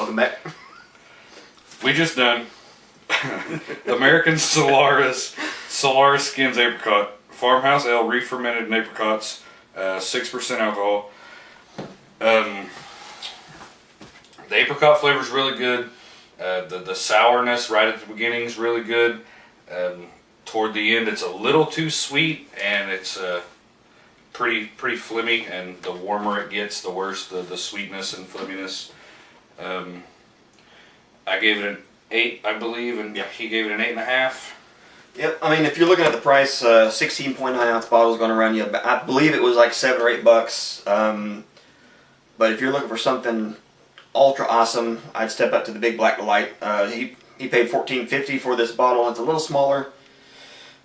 Welcome back. We just done American Solaris Skins Apricot. Farmhouse Ale, re-fermented apricots, 6% alcohol. The apricot flavor is really good. The sourness right at the beginning is really good. Toward the end, it's a little too sweet, and it's pretty flimmy. And the warmer it gets, the worse the sweetness and flimminess. I gave it an 8, I believe, and he gave it an 8.5. Yep, I mean, if you're looking at the price, 16.9 ounce bottle is going to run you, I believe it was like $7 or $8. But if you're looking for something ultra awesome, I'd step up to the Big Black Delight. He paid $14.50 for this bottle. It's a little smaller.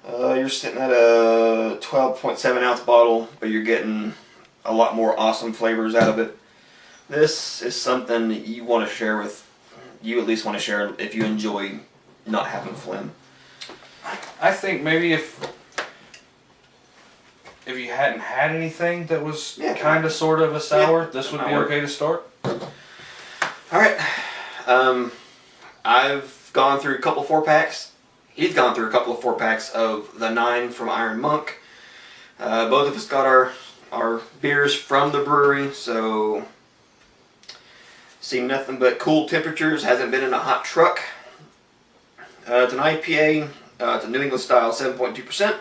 You're sitting at a 12.7 ounce bottle, but you're getting a lot more awesome flavors out of it. This is something that you want to share with, you at least want to share if you enjoy not having phlegm. I think maybe if you hadn't had anything that was kind of sort of a sour, this would be okay to start. Alright, I've gone through a couple 4-packs. He's gone through a couple of 4-packs of the 9 from Iron Monk. Both of us got our beers from the brewery, so seen nothing but cool temperatures. Hasn't been in a hot truck. It's an IPA. It's a New England style, 7.2%.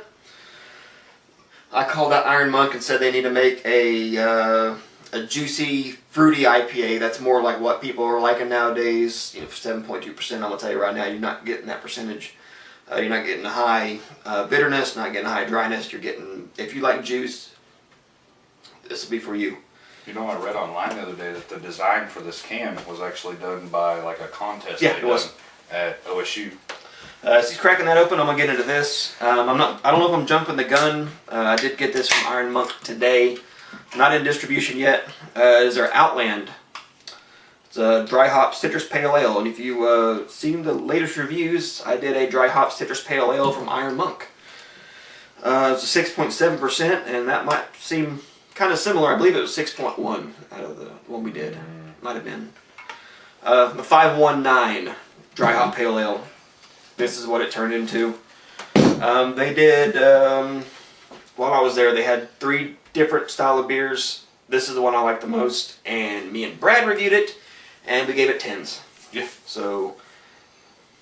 I called out Iron Monk and said they need to make a juicy, fruity IPA. That's more like what people are liking nowadays. You know, for 7.2%, I'm gonna tell you right now, you're not getting that percentage. You're not getting a high bitterness, not getting a high dryness. You're getting, if you like juice, this will be for you. You know, I read online the other day that the design for this can was actually done by like a contest it was at OSU. So he's cracking that open. I'm gonna get into this. I don't know if I'm jumping the gun. I did get this from Iron Monk today. Not in distribution yet. Is our Outland. It's a dry hop citrus pale ale, and if you seen the latest reviews, I did a dry hop citrus pale ale from Iron Monk. It's a 6.7%, and that might seem kind of similar. I believe it was 6.1 out of the one we did. Might have been. The 519 dry hop pale ale. This is what it turned into. They did, while I was there, they had 3 different style of beers. This is the one I like the most, and me and Brad reviewed it, and we gave it 10s. Yeah. So,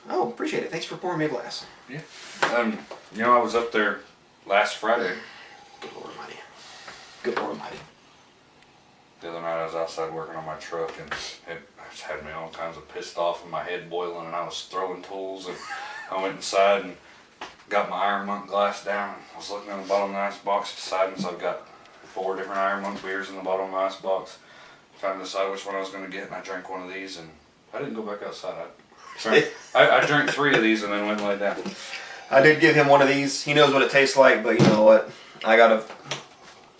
appreciate it. Thanks for pouring me a glass. Yeah. You know, I was up there last Friday. Good Lord Almighty. Good Lord Almighty. The other night I was outside working on my truck, and it just had me all kinds of pissed off and my head boiling, and I was throwing tools, and I went inside and got my Iron Monk glass down. I was looking in the bottom of the ice box, deciding, so I've got 4 different Iron Monk beers in the bottom of the ice box, trying to decide which one I was going to get, and I drank one of these, and I didn't go back outside. I drank 3 of these and then went and laid down. I did give him one of these. He knows what it tastes like, but you know what? I got to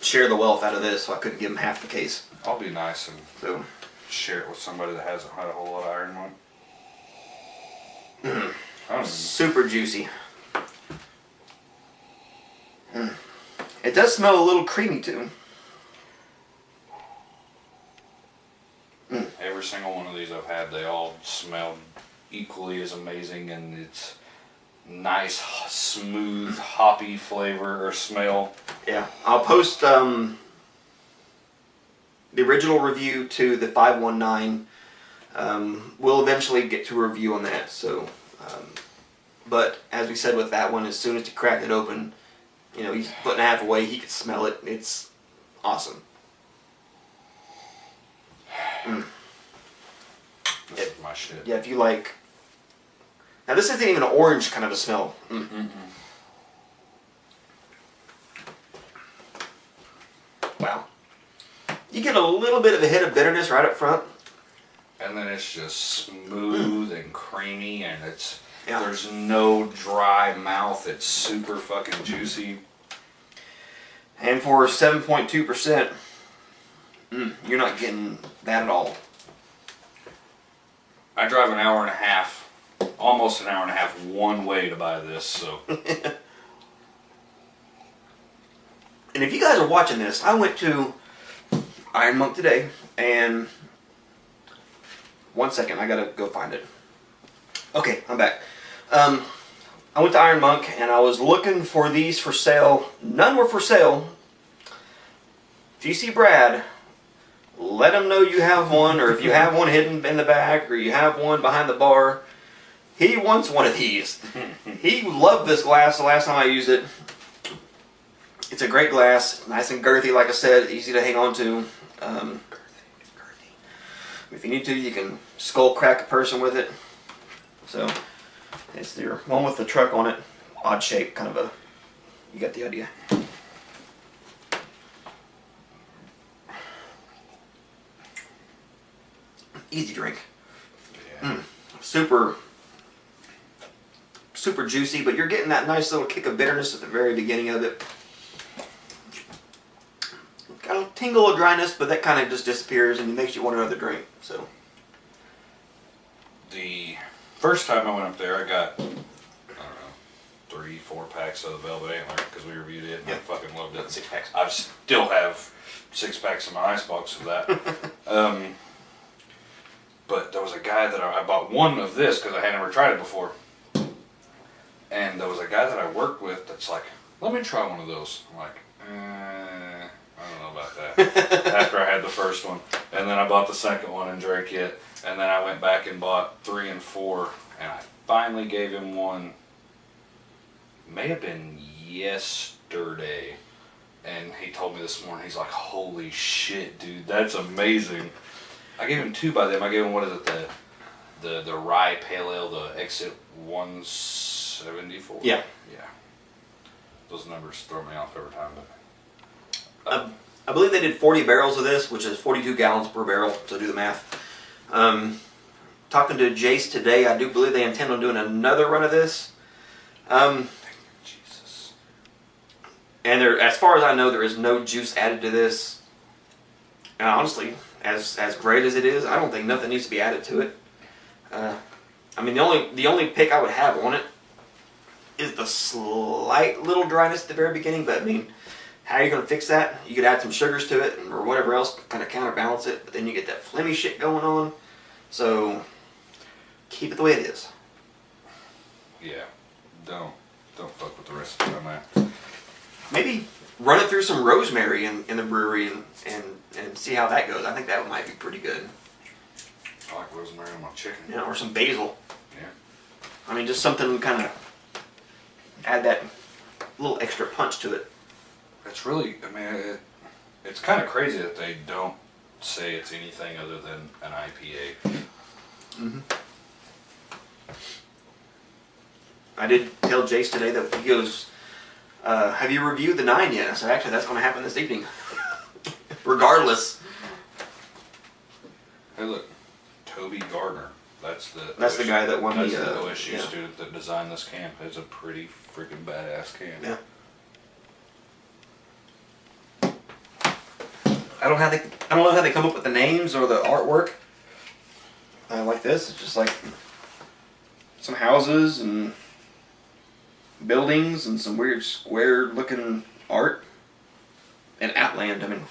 share the wealth out of this, so I couldn't give him half the case. I'll be nice and share it with somebody that hasn't had a whole lot of Iron Monk. Super juicy. It does smell a little creamy too. Every single one of these I've had, they all smell equally as amazing, and it's nice, smooth, hoppy flavor or smell. Yeah, I'll post the original review to the 519. We'll eventually get to a review on that. So, but as we said with that one, as soon as you crack it open, you know, he's a foot and a half away. He can smell it. It's awesome. This is my shit. Yeah, if you like. Now this isn't even an orange kind of a smell. Wow. You get a little bit of a hit of bitterness right up front. And then it's just smooth and creamy, and there's no dry mouth. It's super fucking juicy. And for 7.2%, you're not getting that at all. I drive an hour and a half, almost an hour and a half, one way to buy this, so. And if you guys are watching this, I went to Iron Monk today, and 1 second, I gotta go find it. Okay, I'm back. I went to Iron Monk and I was looking for these for sale. None were for sale. If you see Brad, let him know you have one, or if you have one hidden in the back, or you have one behind the bar. He wants one of these. He loved this glass the last time I used it. It's a great glass, nice and girthy, like I said, easy to hang on to. Girthy. If you need to, you can skull crack a person with it. So, it's your one with the truck on it. Odd shape, kind of a, you got the idea. Easy drink. Yeah. Super juicy, but you're getting that nice little kick of bitterness at the very beginning of it. Got a tingle of dryness, but that kind of just disappears and it makes you want another drink. So, The first time I went up there, I got, I don't know, 3-4 packs of the Velvet Antler because we reviewed it and I fucking loved it. 6 packs. I still have 6 packs in my icebox of that. But there was a guy that I bought one of this because I had never tried it before. And there was a guy that I worked with that's like, let me try one of those. I'm like, I don't know about that. After I had the first one. And then I bought the second one and drank it. And then I went back and bought 3 and 4. And I finally gave him one. May have been yesterday. And he told me this morning, he's like, holy shit, dude, that's amazing. I gave him 2 by them. I gave him, what is it, the rye pale ale, the Exit 174. Yeah. Yeah. Those numbers throw me off every time. But I believe they did 40 barrels of this, which is 42 gallons per barrel, so do the math. Talking to Jace today, I do believe they intend on doing another run of this. Jesus. And there, as far as I know, there is no juice added to this. And honestly, as great as it is, I don't think nothing needs to be added to it. I mean, the only pick I would have on it is the slight little dryness at the very beginning. But I mean, how are you going to fix that? You could add some sugars to it or whatever else to kind of counterbalance it. But then you get that phlegmy shit going on. So keep it the way it is. Yeah. Don't fuck with the recipe on that. Maybe run it through some rosemary in the brewery and see how that goes. I think that might be pretty good. I like rosemary on my chicken. Yeah, or some basil. Yeah. I mean, just something kind of add that little extra punch to it. It's really, I mean, it's kind of crazy that they don't say it's anything other than an IPA. Mm-hmm. I did tell Jace today that he goes, have you reviewed the 9 yet? I said, actually, that's going to happen this evening. Regardless. Hey, look, Toby Gardner. That's the guy that won that's the OSU yeah. student that designed this can. It's a pretty freaking badass can. Yeah. I don't know how they come up with the names or the artwork. Like this, it's just like some houses and buildings and some weird square-looking art. And Outland, I mean,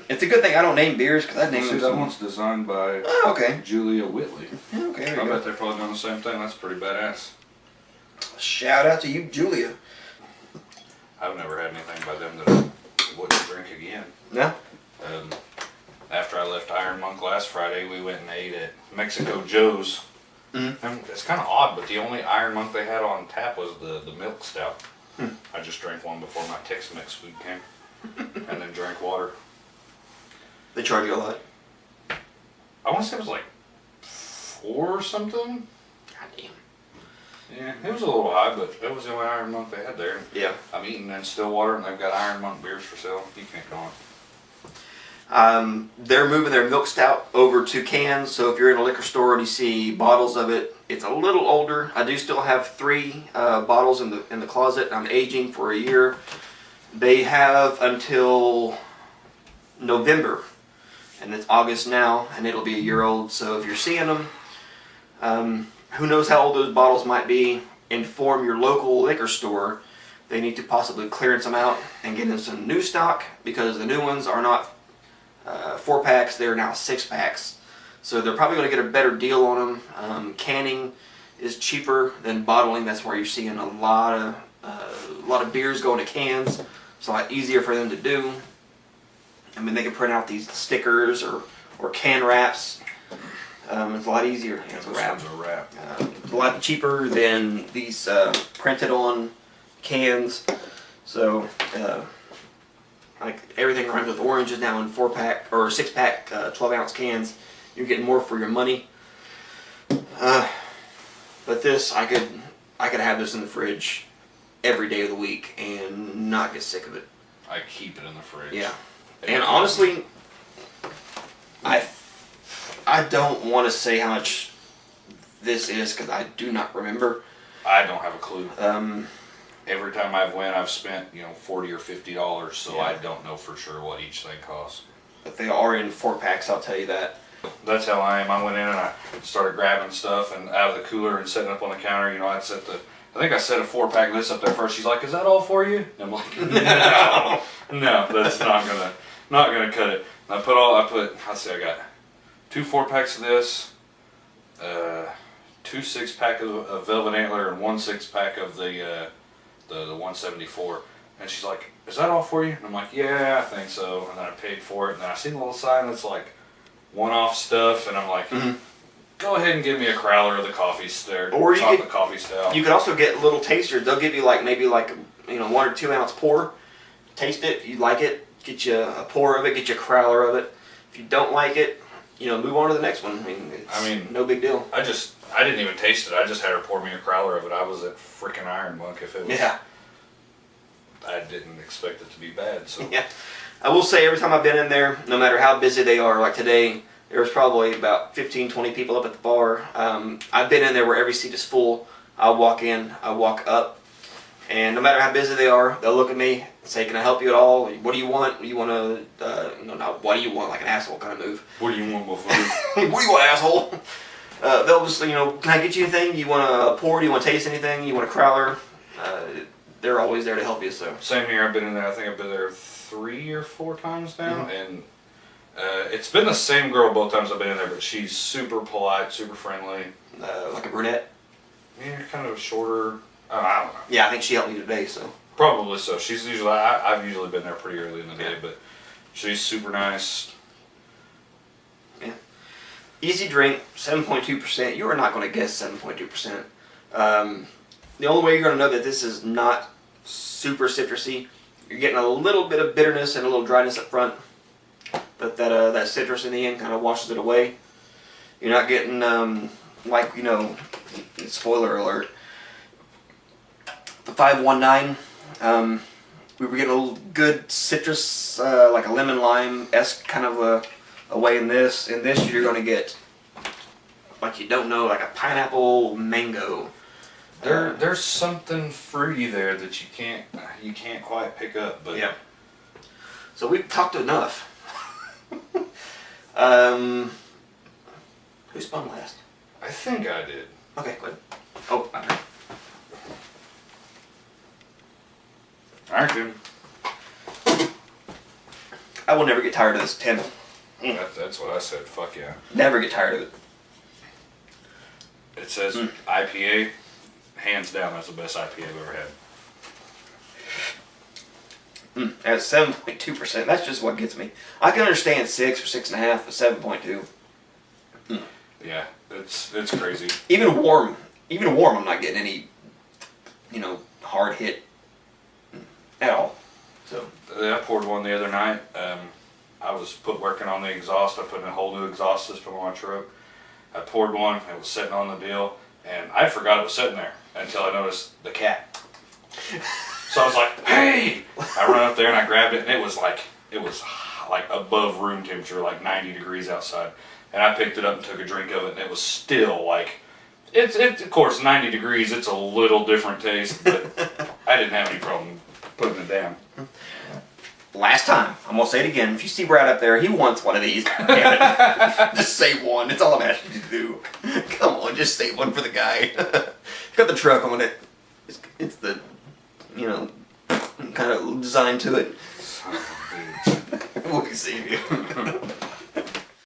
it's a good thing I don't name beers because I'd name See, them. that one's designed by Okay. Julia Whitley. Yeah, okay. There I you bet go. they're probably doing the same thing. That's pretty badass. Shout out to you, Julia. I've never had anything by them that I wouldn't drink again. No. After I left Iron Monk last Friday, we went and ate at Mexico Joe's. Mm-hmm. And it's kind of odd, but the only Iron Monk they had on tap was the milk stout. Hmm. I just drank one before my Tex-Mex food came, and then drank water. They charge you a lot. I want to say it was like 4 or something. God damn. Yeah, it was a little high, but that was the only Iron Monk they had there. Yeah. I'm eating in Stillwater, and they've got Iron Monk beers for sale. You can't go on. They're moving their milk stout over to cans, so if you're in a liquor store and you see bottles of it, it's a little older. I do still have 3 bottles in the closet. I'm aging for a year. They have until November, and it's August now, and it'll be a year old. So if you're seeing them, who knows how old those bottles might be, inform your local liquor store. They need to possibly clearance them out and get in some new stock because the new ones are not 4 packs, they're now 6 packs. So they're probably going to get a better deal on them. Canning is cheaper than bottling. That's where you're seeing a lot of beers going to cans. It's a lot easier for them to do. I mean, they can print out these stickers or can wraps. It's a lot easier to wrap. It's a lot cheaper than these printed on cans. So, like everything runs with oranges now in 4-pack or 6-pack 12-ounce cans. You're getting more for your money. But this, I could have this in the fridge every day of the week and not get sick of it. I keep it in the fridge. Yeah. And honestly, I don't want to say how much this is because I do not remember. I don't have a clue. Every time I've went, I've spent $40 or $50, so I don't know for sure what each thing costs. But they are in 4-packs, I'll tell you that. That's how I am. I went in and I started grabbing stuff and out of the cooler and setting up on the counter. I think I set a 4-pack of this up there first. She's like, "Is that all for you?" And I'm like, no, that's not gonna cut it. And I got 2 4-packs of this, 2 6-pack of Velvet Antler, and 1 6-pack of the 174. And she's like, "Is that all for you?" And I'm like, "Yeah, I think so." And then I paid for it, and then I seen the little sign that's like one-off stuff, and I'm like, go ahead and give me a crowler of the coffee stout, or chocolate coffee stout. You can also get little tasters. They'll give you maybe 1 or 2 ounce pour. Taste it. If you like it, get you a pour of it. Get you a crowler of it. If you don't like it, move on to the next one. I mean, no big deal. I didn't even taste it. I just had her pour me a crowler of it. I was at freaking Iron Monk. If it was, yeah. I didn't expect it to be bad. So yeah. I will say every time I've been in there, no matter how busy they are, like today, there was probably about 15, 20 people up at the bar. I've been in there where every seat is full. I'll walk in, I walk up, and no matter how busy they are, they'll look at me and say, "Can I help you at all? What do you want? Do you want to, not what do you want, like an asshole kind of move. What do you want, before? What do you want, asshole? They'll just, "Can I get you anything? You want a pour? Do you want to taste anything? You want a crowler?" They're always there to help you, so. Same here. I've been in there, I think I've been there 3 or 4 times now, and it's been the same girl both times I've been in there, but she's super polite, super friendly. Like a brunette? Yeah, kind of shorter. I don't know. Yeah, I think she helped me today, so. Probably so. She's usually, I've usually been there pretty early in the day, but she's super nice. Yeah. Easy drink, 7.2%. You are not going to guess 7.2%. The only way you're going to know that this is not super citrusy, you're getting a little bit of bitterness and a little dryness up front, but that citrus in the end kind of washes it away. You're not getting spoiler alert, the 519, we were getting a little good citrus, like a lemon lime-esque kind of a way in this. In this, you're going to get, like you don't know, like a pineapple mango. There's something fruity there that you can't quite pick up, but yeah. So we've talked enough. Who spun last? I think I did. Okay, good. Oh, okay. Alright, dude. I will never get tired of this 10. That's what I said. Fuck yeah. Never get tired of it. It says IPA. Hands down, that's the best IPA I've ever had. At 7.2%, that's just what gets me. I can understand 6 or 6.5, but 7.2. Yeah, it's crazy. Even warm, I'm not getting any, hard hit at all. So I poured one the other night. I was working on the exhaust. I put in a whole new exhaust system on my truck. I poured one. It was sitting on the deal, and I forgot it was sitting there until I noticed the cat. So I was like, "Hey!" I run up there and I grabbed it, and it was like above room temperature, like 90 degrees outside. And I picked it up and took a drink of it, and it was still like, it's of course 90 degrees. It's a little different taste, but I didn't have any problem putting it down. Last time, I'm going to say it again. If you see Brad up there, he wants one of these. Just say one. It's all I'm asking you to do. Come on, just say one for the guy. Got the truck on it. It's the, kind of design to it. Son of a bitch. We'll see you.